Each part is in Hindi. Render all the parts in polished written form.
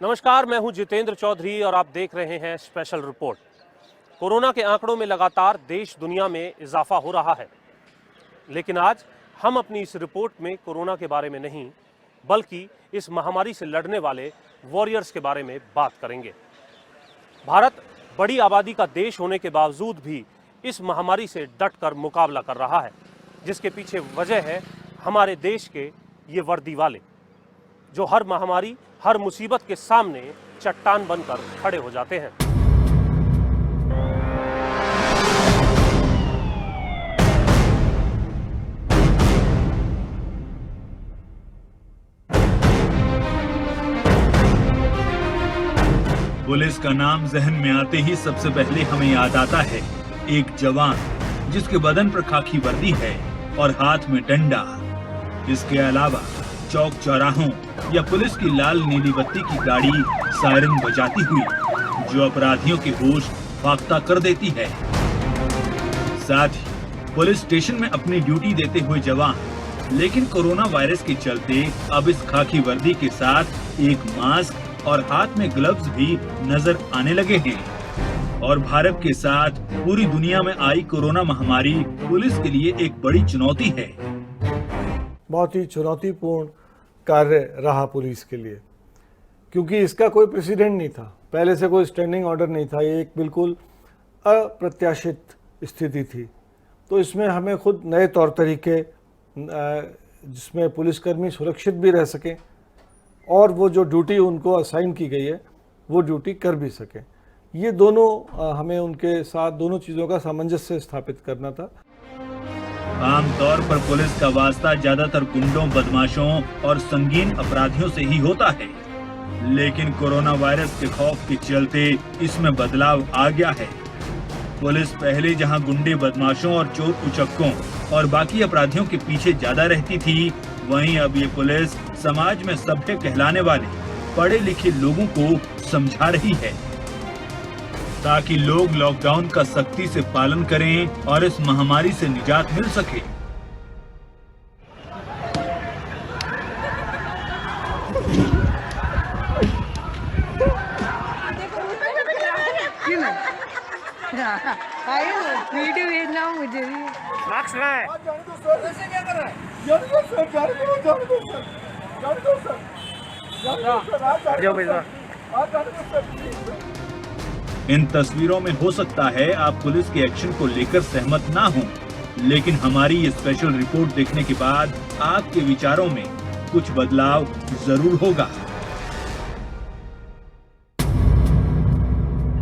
नमस्कार, मैं हूं जितेंद्र चौधरी और आप देख रहे हैं स्पेशल रिपोर्ट। कोरोना के आंकड़ों में लगातार देश दुनिया में इजाफा हो रहा है, लेकिन आज हम अपनी इस रिपोर्ट में कोरोना के बारे में नहीं बल्कि इस महामारी से लड़ने वाले वॉरियर्स के बारे में बात करेंगे। भारत बड़ी आबादी का देश होने के बावजूद भी इस महामारी से डटकर मुकाबला कर रहा है, जिसके पीछे वजह है हमारे देश के ये वर्दी वाले, जो हर महामारी, हर मुसीबत के सामने चट्टान बनकर खड़े हो जाते हैं। पुलिस का नाम जहन में आते ही सबसे पहले हमें याद आता है एक जवान जिसके बदन पर खाकी वर्दी है और हाथ में डंडा। इसके अलावा चौक चौराहों या पुलिस की लाल नीली बत्ती की गाड़ी सायरन बजाती हुई जो अपराधियों के होश फाख्ता कर देती है। साथ ही पुलिस स्टेशन में अपनी ड्यूटी देते हुए जवान, लेकिन कोरोना वायरस के चलते अब इस खाकी वर्दी के साथ एक मास्क और हाथ में ग्लव्स भी नजर आने लगे हैं। और भारत के साथ पूरी दुनिया में आई कोरोना महामारी पुलिस के लिए एक बड़ी चुनौती है। बहुत ही चुनौतीपूर्ण कार्य रहा पुलिस के लिए, क्योंकि इसका कोई प्रेसिडेंट नहीं था, पहले से कोई स्टैंडिंग ऑर्डर नहीं था। ये एक बिल्कुल अप्रत्याशित स्थिति थी। तो इसमें हमें खुद नए तौर तरीके, जिसमें पुलिसकर्मी सुरक्षित भी रह सकें और वो जो ड्यूटी उनको असाइन की गई है वो ड्यूटी कर भी सकें, ये दोनों हमें उनके साथ दोनों चीज़ों का सामंजस्य स्थापित करना था। आमतौर पर पुलिस का वास्ता ज्यादातर गुंडों, बदमाशों और संगीन अपराधियों से ही होता है, लेकिन कोरोना वायरस के खौफ के चलते इसमें बदलाव आ गया है। पुलिस पहले जहां गुंडे, बदमाशों और चोर उचक्कों और बाकी अपराधियों के पीछे ज्यादा रहती थी, वहीं अब ये पुलिस समाज में सभ्य कहलाने वाले पढ़े लिखे लोगों को समझा रही है, ताकि लोग लॉकडाउन का सख्ती से पालन करें और इस महामारी से निजात मिल सके। वीडियो भेजना मुझे भी। मास्क लगाएं। क्या कर रहा है? इन तस्वीरों में हो सकता है आप पुलिस के एक्शन को लेकर सहमत ना हो, लेकिन हमारी ये स्पेशल रिपोर्ट देखने के बाद आपके विचारों में कुछ बदलाव जरूर होगा।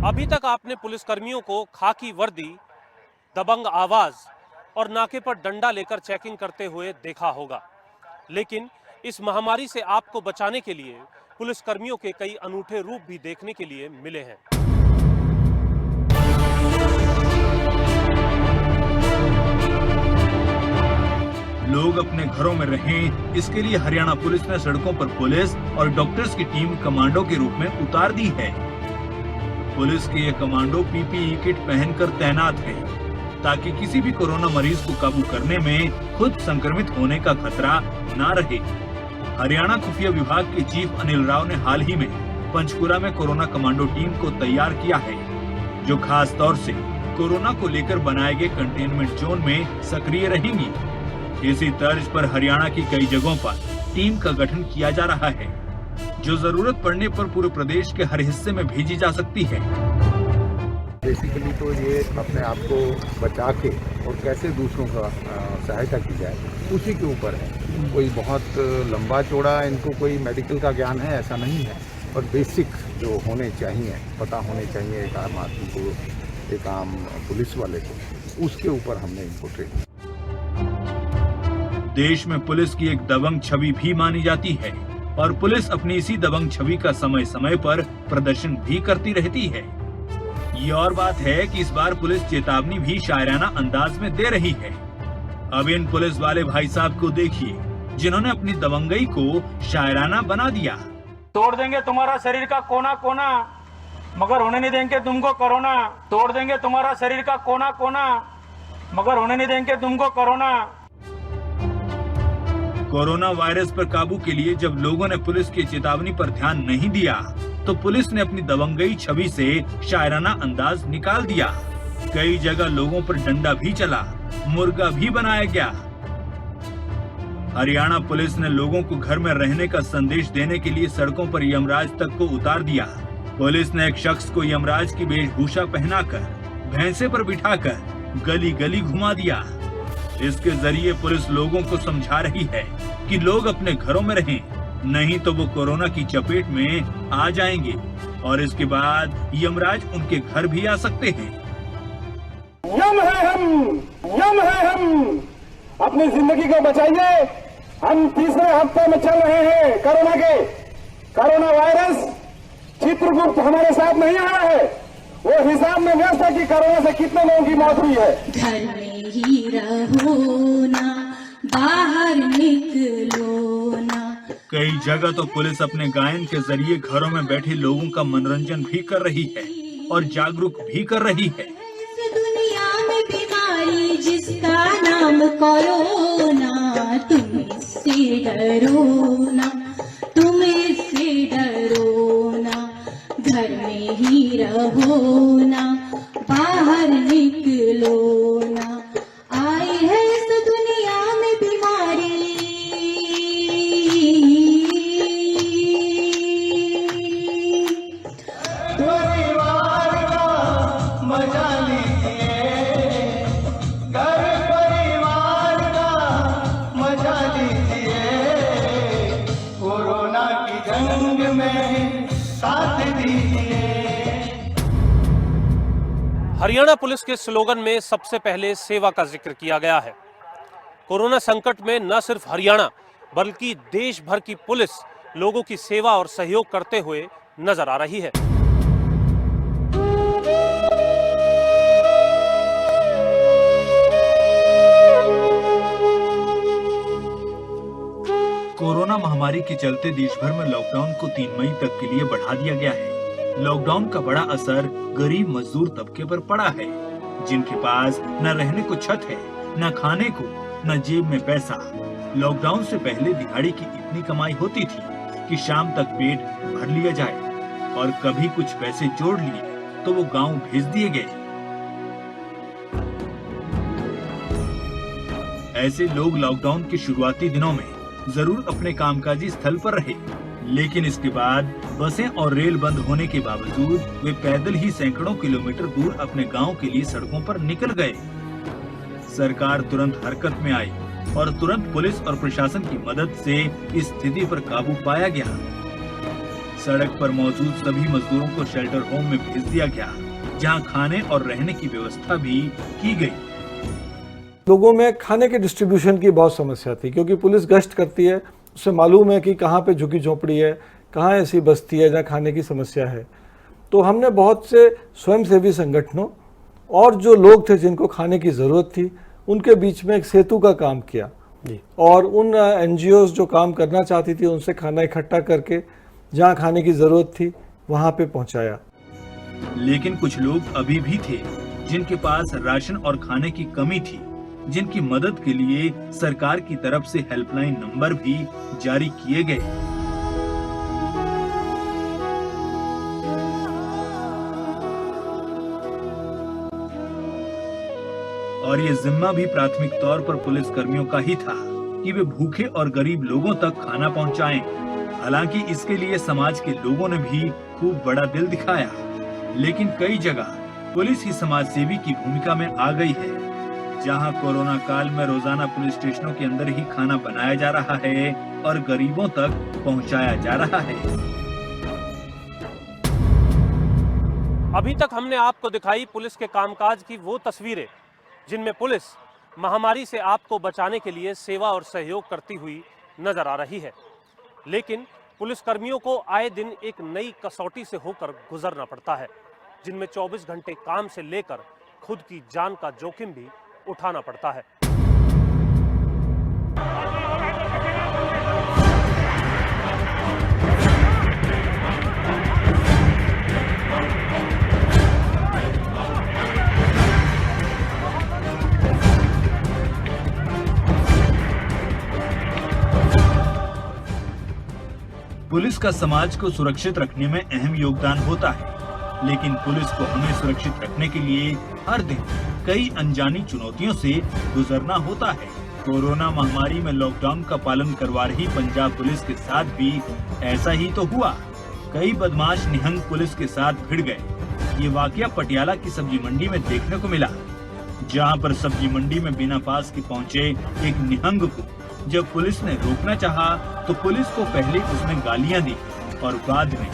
अभी तक आपने पुलिसकर्मियों को खाकी वर्दी, दबंग आवाज और नाके पर डंडा लेकर चेकिंग करते हुए देखा होगा, लेकिन इस महामारी से आपको बचाने के लिए पुलिसकर्मियों के कई अनूठे रूप भी देखने के लिए मिले हैं। लोग अपने घरों में रहें, इसके लिए हरियाणा पुलिस ने सड़कों पर पुलिस और डॉक्टर्स की टीम कमांडो के रूप में उतार दी है। पुलिस के ये कमांडो पीपीई किट पहनकर तैनात हैं, ताकि किसी भी कोरोना मरीज को काबू करने में खुद संक्रमित होने का खतरा ना रहे। हरियाणा खुफिया विभाग के चीफ अनिल राव ने हाल ही में पंचकुला में कोरोना कमांडो टीम को तैयार किया है, जो खास तौर से कोरोना को लेकर बनाए गए कंटेनमेंट जोन में सक्रिय रहेंगी। इसी तर्ज पर हरियाणा की कई जगहों पर टीम का गठन किया जा रहा है, जो जरूरत पड़ने पर पूरे प्रदेश के हर हिस्से में भेजी जा सकती है। बेसिकली तो ये अपने आप को बचा के और कैसे दूसरों का सहायता की जाए, उसी के ऊपर है। कोई बहुत लंबा चौड़ा इनको कोई मेडिकल का ज्ञान है ऐसा नहीं है, और बेसिक जो होने चाहिए, पता होने चाहिए एक आम आदमी को, एक आम पुलिस वाले को, उसके ऊपर हमने इनको ट्रेन। देश में पुलिस की एक दबंग छवि भी मानी जाती है और पुलिस अपनी इसी दबंग छवि का समय समय पर प्रदर्शन भी करती रहती है। ये और बात है कि इस बार पुलिस चेतावनी भी शायराना अंदाज में दे रही है। अब इन पुलिस वाले भाई साहब को देखिए, जिन्होंने अपनी दबंगई को शायराना बना दिया। तोड़ देंगे तुम्हारा शरीर का कोना कोना, मगर होने नहीं देंगे तुमको कोरोना। तोड़ देंगे तुम्हारा शरीर का कोना कोना, मगर होने नहीं देंगे तुमको कोरोना। कोरोना वायरस पर काबू के लिए जब लोगों ने पुलिस की चेतावनी पर ध्यान नहीं दिया, तो पुलिस ने अपनी दबंगई छवि से शायराना अंदाज निकाल दिया। कई जगह लोगों पर डंडा भी चला, मुर्गा भी बनाया गया। हरियाणा पुलिस ने लोगों को घर में रहने का संदेश देने के लिए सड़कों पर यमराज तक को उतार दिया। पुलिस ने एक शख्स को यमराज की वेशभूषा पहनाकर भैंसे पर बिठाकर गली गली घुमा दिया। इसके जरिए पुलिस लोगों को समझा रही है कि लोग अपने घरों में रहें, नहीं तो वो कोरोना की चपेट में आ जाएंगे और इसके बाद यमराज उनके घर भी आ सकते हैं। यम है हम अपनी जिंदगी को बचाइए। हम तीसरे हफ्ते में चल रहे हैं कोरोना वायरस। चित्रगुप्त हमारे साथ नहीं आया है, वो हिसाब में व्यस्त है कि कोरोना से कितने लोगों की मौत हुई है। घर में ही रहो ना, बाहर निकलो ना। कई जगह तो पुलिस अपने गायन के जरिए घरों में बैठे लोगों का मनोरंजन भी कर रही है और जागरूक भी कर रही है। इस दुनिया में बीमारी जिसका नाम कोरोना, तुम इससे डरो ना, तुम इससे डरो ना। घर में ही रहो ना, बाहर निकलो ना। आई है इस दुनिया में बीमारी, परिवार का मजा लीजिए, घर परिवार का मजा लीजिए, कोरोना की जंग में साथ दीजिए। हरियाणा पुलिस के स्लोगन में सबसे पहले सेवा का जिक्र किया गया है। कोरोना संकट में न सिर्फ हरियाणा बल्कि देश भर की पुलिस लोगों की सेवा और सहयोग करते हुए नजर आ रही है। कोरोना महामारी के चलते देश भर में लॉकडाउन को 3 मई तक के लिए बढ़ा दिया गया है। लॉकडाउन का बड़ा असर गरीब मजदूर तबके पर पड़ा है, जिनके पास न रहने को छत है, न खाने को, न जेब में पैसा। लॉकडाउन से पहले दिहाड़ी की इतनी कमाई होती थी कि शाम तक पेट भर लिया जाए और कभी कुछ पैसे जोड़ लिए तो वो गांव भेज दिए गए। ऐसे लोग लॉकडाउन के शुरुआती दिनों में जरूर अपने कामकाजी स्थल पर रहे, लेकिन इसके बाद बसें और रेल बंद होने के बावजूद वे पैदल ही सैकड़ों किलोमीटर दूर अपने गांव के लिए सड़कों पर निकल गए। सरकार तुरंत हरकत में आई और तुरंत पुलिस और प्रशासन की मदद से इस स्थिति पर काबू पाया गया। सड़क पर मौजूद सभी मजदूरों को शेल्टर होम में भेज दिया गया, जहां खाने और रहने की व्यवस्था भी की गई। लोगों में खाने के डिस्ट्रीब्यूशन की बहुत समस्या थी, क्योंकि पुलिस गश्त करती है, उससे मालूम है कि कहाँ पे झुकी झोपड़ी है, कहाँ ऐसी बस्ती है जहाँ खाने की समस्या है। तो हमने बहुत से स्वयंसेवी संगठनों और जो लोग थे जिनको खाने की ज़रूरत थी, उनके बीच में एक सेतु का काम किया और उन NGOs जो काम करना चाहती थी उनसे खाना इकट्ठा करके जहाँ खाने की ज़रूरत थी वहाँ पे पहुँचाया। लेकिन कुछ लोग अभी भी थे जिनके पास राशन और खाने की कमी थी, जिनकी मदद के लिए सरकार की तरफ से हेल्पलाइन नंबर भी जारी किए गए। और ये जिम्मा भी प्राथमिक तौर पर पुलिस कर्मियों का ही था कि वे भूखे और गरीब लोगों तक खाना पहुंचाएं। हालांकि इसके लिए समाज के लोगों ने भी खूब बड़ा दिल दिखाया, लेकिन कई जगह पुलिस ही समाज सेवी की भूमिका में आ गई है। जहां कोरोना काल में रोजाना पुलिस स्टेशनों के अंदर ही खाना बनाया जा रहा है और गरीबों तक पहुंचाया जा रहा है। अभी तक हमने आपको दिखाई पुलिस के कामकाज की वो तस्वीरें जिनमें पुलिस महामारी से आपको बचाने के लिए सेवा और सहयोग करती हुई नजर आ रही है। लेकिन पुलिस कर्मियों को आए दिन एक नई कसौटी से होकर गुजरना पड़ता है, जिनमें 24 घंटे काम से लेकर खुद की जान का जोखिम भी उठाना पड़ता है। पुलिस का समाज को सुरक्षित रखने में अहम योगदान होता है, लेकिन पुलिस को हमें सुरक्षित रखने के लिए हर दिन कई अनजानी चुनौतियों से गुजरना होता है। कोरोना महामारी में लॉकडाउन का पालन करवा रही पंजाब पुलिस के साथ भी ऐसा ही तो हुआ। कई बदमाश निहंग पुलिस के साथ भिड़ गए। ये वाकया पटियाला की सब्जी मंडी में देखने को मिला, जहां पर सब्जी मंडी में बिना पास के पहुंचे एक निहंग को जब पुलिस ने रोकना चाहा तो पुलिस को पहले उसने गालियां दी और बाद में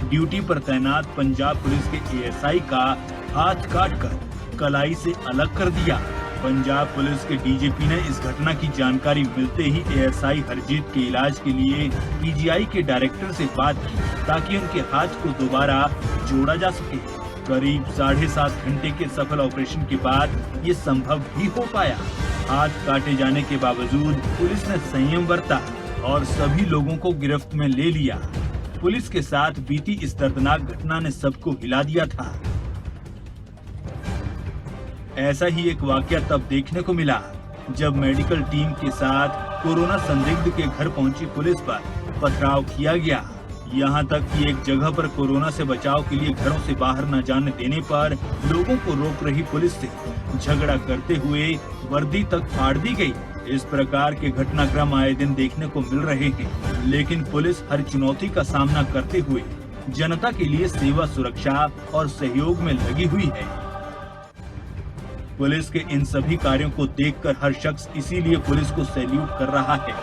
ड्यूटी पर तैनात पंजाब पुलिस के एएसआई का हाथ काटकर कलाई से अलग कर दिया। पंजाब पुलिस के डीजीपी ने इस घटना की जानकारी मिलते ही एएसआई हरजीत के इलाज के लिए पीजीआई के डायरेक्टर से बात की ताकि उनके हाथ को दोबारा जोड़ा जा सके। करीब 7.5 घंटे के सफल ऑपरेशन के बाद ये संभव भी हो पाया। हाथ काटे जाने के बावजूद पुलिस ने संयम बरता और सभी लोगों को गिरफ्त में ले लिया। पुलिस के साथ बीती इस दर्दनाक घटना ने सबको हिला दिया था। ऐसा ही एक वाकया तब देखने को मिला जब मेडिकल टीम के साथ कोरोना संदिग्ध के घर पहुंची पुलिस पर पथराव किया गया। यहां तक कि एक जगह पर कोरोना से बचाव के लिए घरों से बाहर न जाने देने पर लोगों को रोक रही पुलिस से झगड़ा करते हुए वर्दी तक फाड़ दी गई। इस प्रकार के घटनाक्रम आए दिन देखने को मिल रहे हैं, लेकिन पुलिस हर चुनौती का सामना करते हुए जनता के लिए सेवा, सुरक्षा और सहयोग में लगी हुई है। पुलिस के इन सभी कार्यों को देखकर हर शख्स इसीलिए पुलिस को सैल्यूट कर रहा है।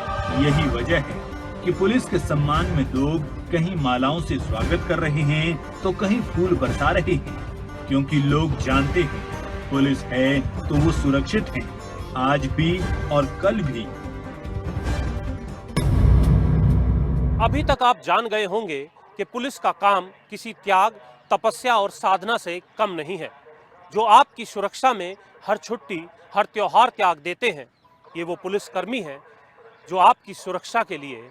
यही वजह है कि पुलिस के सम्मान में लोग कहीं मालाओं से स्वागत कर रहे हैं तो कहीं फूल बरसा रहे हैं, क्योंकि लोग जानते हैं पुलिस है तो वो सुरक्षित है, आज भी और कल भी। अभी तक आप जान गए होंगे कि पुलिस का काम किसी त्याग, तपस्या और साधना से कम नहीं है। जो आपकी सुरक्षा में हर छुट्टी, हर त्योहार त्याग देते हैं, ये वो पुलिसकर्मी हैं जो आपकी सुरक्षा के लिए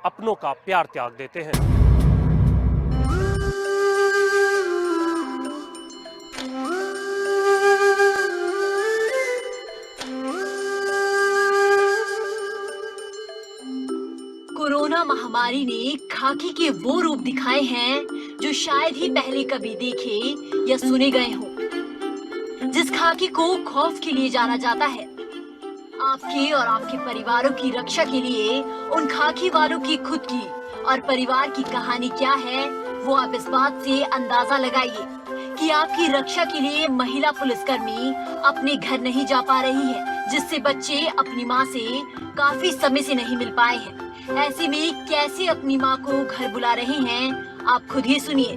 अपनों का प्यार त्याग देते हैं। कोरोना महामारी ने खाकी के वो रूप दिखाए हैं जो शायद ही पहले कभी देखे या सुने गए हों। जिस खाकी को खौफ के लिए जाना जाता है, आपके और आपके परिवारों की रक्षा के लिए उन खाकी वालों की खुद की और परिवार की कहानी क्या है, वो आप इस बात से अंदाजा लगाइए कि आपकी रक्षा के लिए महिला पुलिसकर्मी अपने घर नहीं जा पा रही है, जिससे बच्चे अपनी माँ से काफी समय से नहीं मिल पाए हैं। ऐसे में कैसे अपनी माँ को घर बुला रहे हैं, आप खुद ही सुनिए।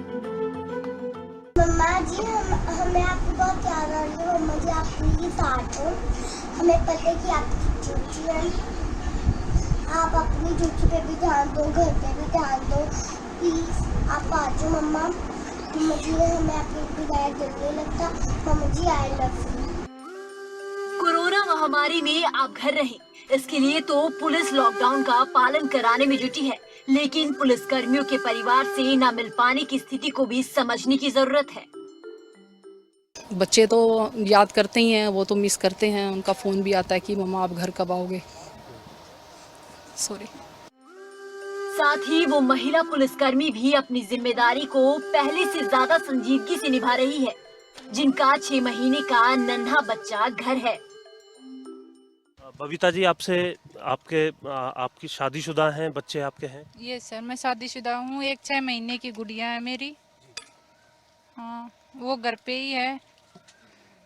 मम्मा जी, हमें आपकी बहुत याद आ रही है। मम्मा जी, आप प्लीज आ जाओ। हमें पता है कि आपकी ड्यूटी है, आप अपनी ड्यूटी पे भी ध्यान दो, घर पे भी ध्यान दो। प्लीज आप आ जाओ मम्मा। मम्मा जी, हमें आपके बगैर दिल नहीं लगता। मम्मा जी, आई लव यू। कोरोना महामारी में आप घर रहें, इसके लिए तो पुलिस लॉकडाउन का पालन कराने में जुटी है, लेकिन पुलिसकर्मियों के परिवार से न मिल पाने की स्थिति को भी समझने की जरूरत है। बच्चे तो याद करते ही हैं, वो तो मिस करते हैं। उनका फोन भी आता है कि मम्मा आप घर कब आओगे। सॉरी। साथ ही वो महिला पुलिसकर्मी भी अपनी जिम्मेदारी को पहले से ज्यादा संजीदगी से निभा रही है, जिनका 6 महीने का नन्हा बच्चा घर है। बबीता जी, आपकी शादीशुदा हैं, बच्चे आपके हैं? ये सर, मैं शादीशुदा हूँ। एक 6 महीने की गुड़िया है मेरी। हाँ, वो घर पे ही है।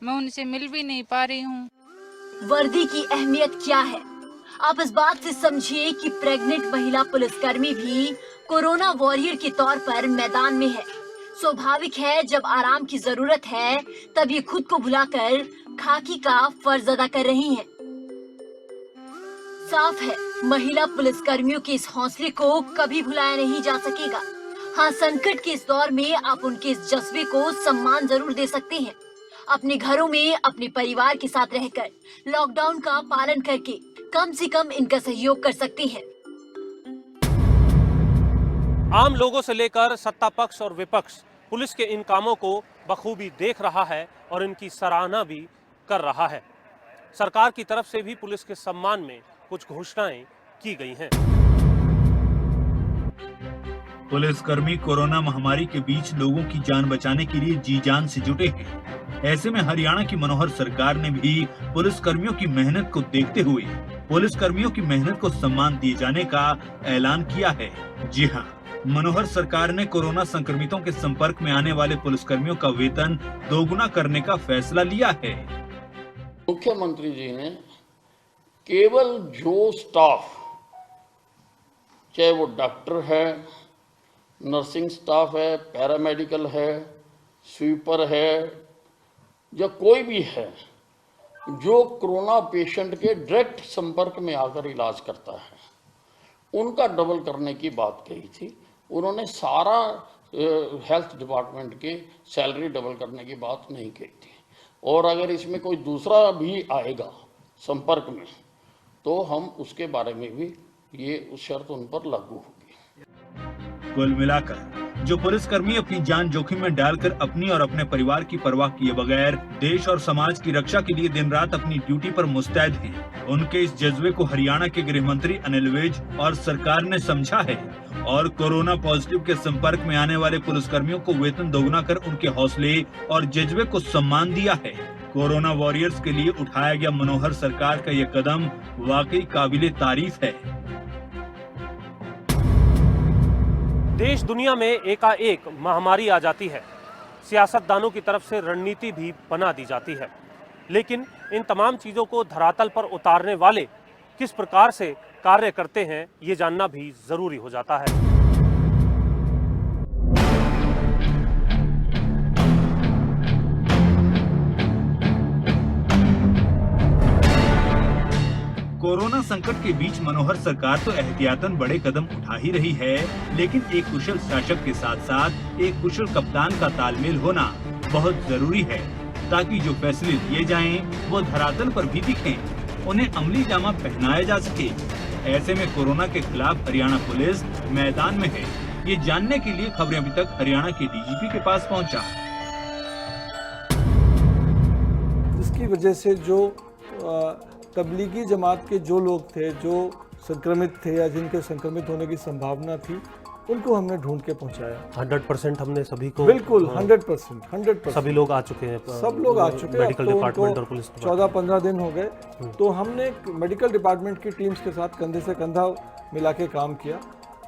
मैं उनसे मिल भी नहीं पा रही हूँ। वर्दी की अहमियत क्या है, आप इस बात से समझिए कि प्रेग्नेंट महिला पुलिसकर्मी भी कोरोना वॉरियर के तौर पर मैदान में है। स्वाभाविक है, जब आराम की जरूरत है तब ये खुद को भुलाकर खाकी का फर्ज अदा कर रही हैं। साफ है, महिला पुलिसकर्मियों के इस हौसले को कभी भुलाया नहीं जा सकेगा। हाँ, संकट के इस दौर में आप उनके इस जज्बे को सम्मान जरूर दे सकते हैं। अपने घरों में अपने परिवार के साथ रहकर लॉकडाउन का पालन करके कम से कम इनका सहयोग कर सकते हैं। आम लोगों से लेकर सत्ता पक्ष और विपक्ष पुलिस के इन कामों को बखूबी देख रहा है और इनकी सराहना भी कर रहा है। सरकार की तरफ से भी पुलिस के सम्मान में कुछ घोषणाएं की गई हैं। पुलिसकर्मी कोरोना महामारी के बीच लोगों की जान बचाने के लिए जी जान से जुटे हैं। ऐसे में हरियाणा की मनोहर सरकार ने भी पुलिसकर्मियों की मेहनत को देखते हुए पुलिसकर्मियों की मेहनत को सम्मान दिए जाने का ऐलान किया है। जी हाँ, मनोहर सरकार ने कोरोना संक्रमितों के संपर्क में आने वाले पुलिसकर्मियों का वेतन दोगुना करने का फैसला लिया है। मुख्यमंत्री जी ने केवल जो स्टाफ, चाहे वो डॉक्टर है, नर्सिंग स्टाफ है, पैरामेडिकल है, स्वीपर है या कोई भी है जो कोरोना पेशेंट के डायरेक्ट संपर्क में आकर इलाज करता है, उनका डबल करने की बात कही थी। उन्होंने सारा हेल्थ डिपार्टमेंट के सैलरी डबल करने की बात नहीं कही थी। और अगर इसमें कोई दूसरा भी आएगा संपर्क में तो हम उसके बारे में भी ये शर्त उन पर लागू होगी। कुल मिलाकर जो पुलिसकर्मी अपनी जान जोखिम में डालकर अपनी और अपने परिवार की परवाह किए बगैर देश और समाज की रक्षा के लिए दिन रात अपनी ड्यूटी पर मुस्तैद हैं, उनके इस जज्बे को हरियाणा के गृह मंत्री अनिल विज और सरकार ने समझा है और कोरोना पॉजिटिव के संपर्क में आने वाले पुलिसकर्मियों को वेतन दोगुना कर उनके हौसले और जज्बे को सम्मान दिया है। कोरोना वॉरियर्स के लिए उठाया गया मनोहर सरकार का यह कदम वाकई काबिले तारीफ है। देश दुनिया में एकाएक महामारी आ जाती है, सियासतदानों की तरफ से रणनीति भी बना दी जाती है, लेकिन इन तमाम चीज़ों को धरातल पर उतारने वाले किस प्रकार से कार्य करते हैं ये जानना भी जरूरी हो जाता है। कोरोना संकट के बीच मनोहर सरकार तो एहतियातन बड़े कदम उठा ही रही है, लेकिन एक कुशल शासक के साथ साथ एक कुशल कप्तान का तालमेल होना बहुत जरूरी है, ताकि जो फैसले लिए जाएं वो धरातल पर भी दिखें, उन्हें अमली जामा पहनाया जा सके। ऐसे में कोरोना के खिलाफ हरियाणा पुलिस मैदान में है, ये जानने के लिए खबरें अभी तक हरियाणा के डीजीपी के पास पहुँचा। इसकी वजह से जो तबलीगी जमात के जो लोग थे जो संक्रमित थे या जिनके संक्रमित होने की संभावना थी, उनको हमने ढूंढ के पहुंचाया। 100% हमने सभी को, बिल्कुल 100% सभी लोग आ चुके हैं, सब लोग आ चुके हैं। मेडिकल डिपार्टमेंट और पुलिस 14-15 दिन हो गए, तो हमने मेडिकल डिपार्टमेंट की टीम्स के साथ कंधे से कंधा मिला के काम किया।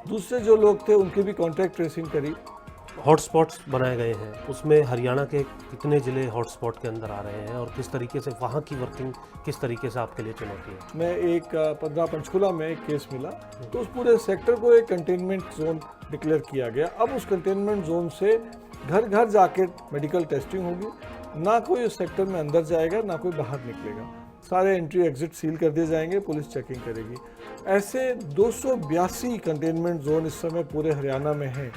दूसरे जो लोग थे उनकी भी कॉन्टैक्ट ट्रेसिंग करी। हॉटस्पॉट्स बनाए गए हैं, उसमें हरियाणा के कितने जिले हॉटस्पॉट के अंदर आ रहे हैं और किस तरीके से वहाँ की वर्किंग किस तरीके से आपके लिए चुनौती है? मैं एक 15 पंचकुला में एक केस मिला, तो उस पूरे सेक्टर को एक कंटेनमेंट जोन डिक्लेयर किया गया। अब उस कंटेनमेंट जोन से घर घर जाके मेडिकल टेस्टिंग होगी, ना कोई उस सेक्टर में अंदर जाएगा ना कोई बाहर निकलेगा, सारे एंट्री एग्जिट सील कर दिए जाएंगे, पुलिस चेकिंग करेगी। ऐसे 282 कंटेनमेंट जोन इस समय पूरे हरियाणा में हैं।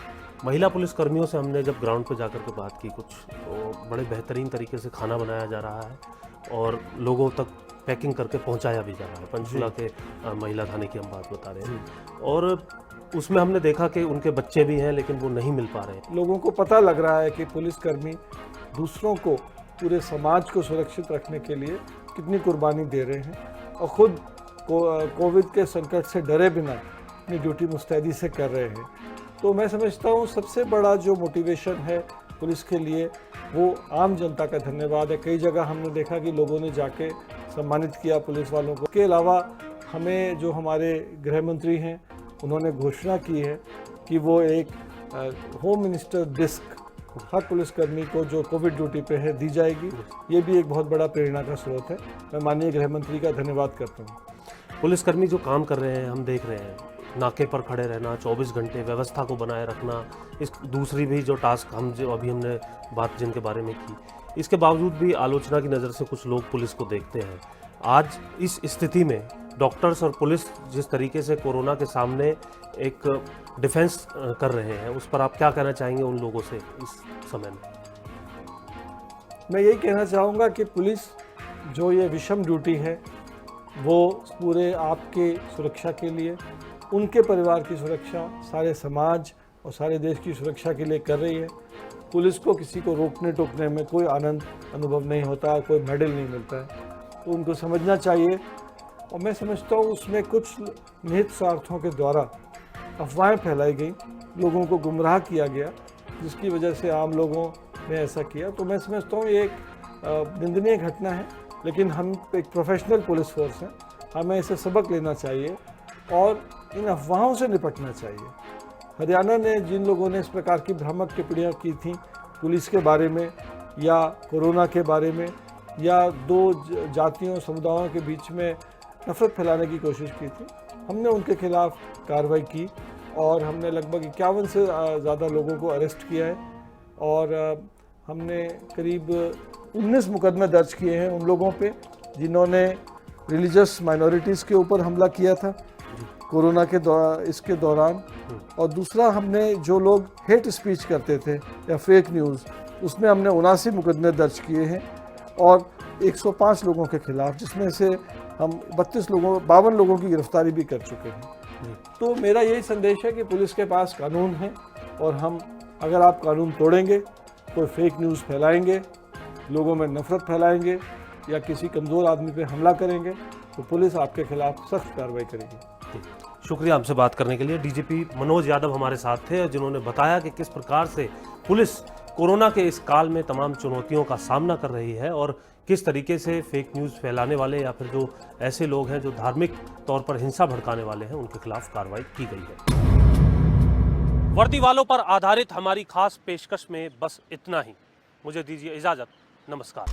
महिला पुलिस कर्मियों से हमने जब ग्राउंड पर जाकर के बात की कुछ, तो बड़े बेहतरीन तरीके से खाना बनाया जा रहा है और लोगों तक पैकिंग करके पहुंचाया भी जा रहा है। पंचकुला के महिला थाने की हम बात बता रहे हैं और उसमें हमने देखा कि उनके बच्चे भी हैं लेकिन वो नहीं मिल पा रहे हैं। लोगों को पता लग रहा है कि पुलिसकर्मी दूसरों को, पूरे समाज को सुरक्षित रखने के लिए कितनी कुर्बानी दे रहे हैं और ख़ुद कोविड के संकट से डरे बिना अपनी ड्यूटी मुस्तैदी से कर रहे हैं। तो मैं समझता हूँ सबसे बड़ा जो मोटिवेशन है पुलिस के लिए वो आम जनता का धन्यवाद है। कई जगह हमने देखा कि लोगों ने जाके सम्मानित किया पुलिस वालों को। इसके अलावा हमें जो हमारे गृह मंत्री हैं उन्होंने घोषणा की है कि वो एक होम मिनिस्टर डिस्क हर पुलिसकर्मी को जो कोविड ड्यूटी पे है दी जाएगी। ये भी एक बहुत बड़ा प्रेरणा का स्रोत है। मैं माननीय गृह मंत्री का धन्यवाद करता हूँ। पुलिसकर्मी जो काम कर रहे हैं, हम देख रहे हैं, नाके पर खड़े रहना, 24 घंटे व्यवस्था को बनाए रखना, इस दूसरी भी जो टास्क हमने बात जिनके बारे में की, इसके बावजूद भी आलोचना की नज़र से कुछ लोग पुलिस को देखते हैं। आज इस स्थिति में डॉक्टर्स और पुलिस जिस तरीके से कोरोना के सामने एक डिफेंस कर रहे हैं, उस पर आप क्या कहना चाहेंगे उन लोगों से इस समय में? मैं यही कहना चाहूँगा कि पुलिस जो ये विषम ड्यूटी है वो पूरे आपके सुरक्षा के लिए, उनके परिवार की सुरक्षा, सारे समाज और सारे देश की सुरक्षा के लिए कर रही है। पुलिस को किसी को रोकने टोकने में कोई आनंद अनुभव नहीं होता, कोई मेडल नहीं मिलता है, तो उनको समझना चाहिए। और मैं समझता हूँ उसमें कुछ निहित स्वार्थों के द्वारा अफवाहें फैलाई गई, लोगों को गुमराह किया गया, जिसकी वजह से आम लोगों ने ऐसा किया। तो मैं समझता हूँ ये एक निंदनीय घटना है, लेकिन हम एक प्रोफेशनल पुलिस फोर्स हैं, हमें इसे सबक लेना चाहिए और इन अफवाहों से निपटना चाहिए। हरियाणा ने जिन लोगों ने इस प्रकार की भ्रामक टिप्पणियाँ की थी पुलिस के बारे में या कोरोना के बारे में या दो जातियों समुदायों के बीच में नफरत फैलाने की कोशिश की थी, हमने उनके खिलाफ कार्रवाई की और हमने लगभग 51 से ज़्यादा लोगों को अरेस्ट किया है और हमने करीब 19 मुकदमे दर्ज किए हैं उन लोगों पे जिन्होंने रिलीजियस माइनॉरिटीज़ के ऊपर हमला किया था कोरोना के इसके दौरान। और दूसरा, हमने जो लोग हेट स्पीच करते थे या फेक न्यूज़, उसमें हमने 79 मुकदमे दर्ज किए हैं और 105 लोगों के खिलाफ, जिसमें से हम 52 लोगों की गिरफ्तारी भी कर चुके हैं। तो मेरा यही संदेश है कि पुलिस के पास कानून है और हम, अगर आप कानून तोड़ेंगे, कोई फेक न्यूज़ फैलाएंगे, लोगों में नफरत फैलाएंगे या किसी कमज़ोर आदमी पे हमला करेंगे, तो पुलिस आपके खिलाफ सख्त कार्रवाई करेगी। शुक्रिया हमसे बात करने के लिए। डीजीपी मनोज यादव हमारे साथ थे, जिन्होंने बताया कि किस प्रकार से पुलिस कोरोना के इस काल में तमाम चुनौतियों का सामना कर रही है और किस तरीके से फेक न्यूज़ फैलाने वाले या फिर जो ऐसे लोग हैं जो धार्मिक तौर पर हिंसा भड़काने वाले हैं, उनके खिलाफ कार्रवाई की गई है। वर्दी वालों पर आधारित हमारी खास पेशकश में बस इतना ही। मुझे दीजिए इजाजत। नमस्कार।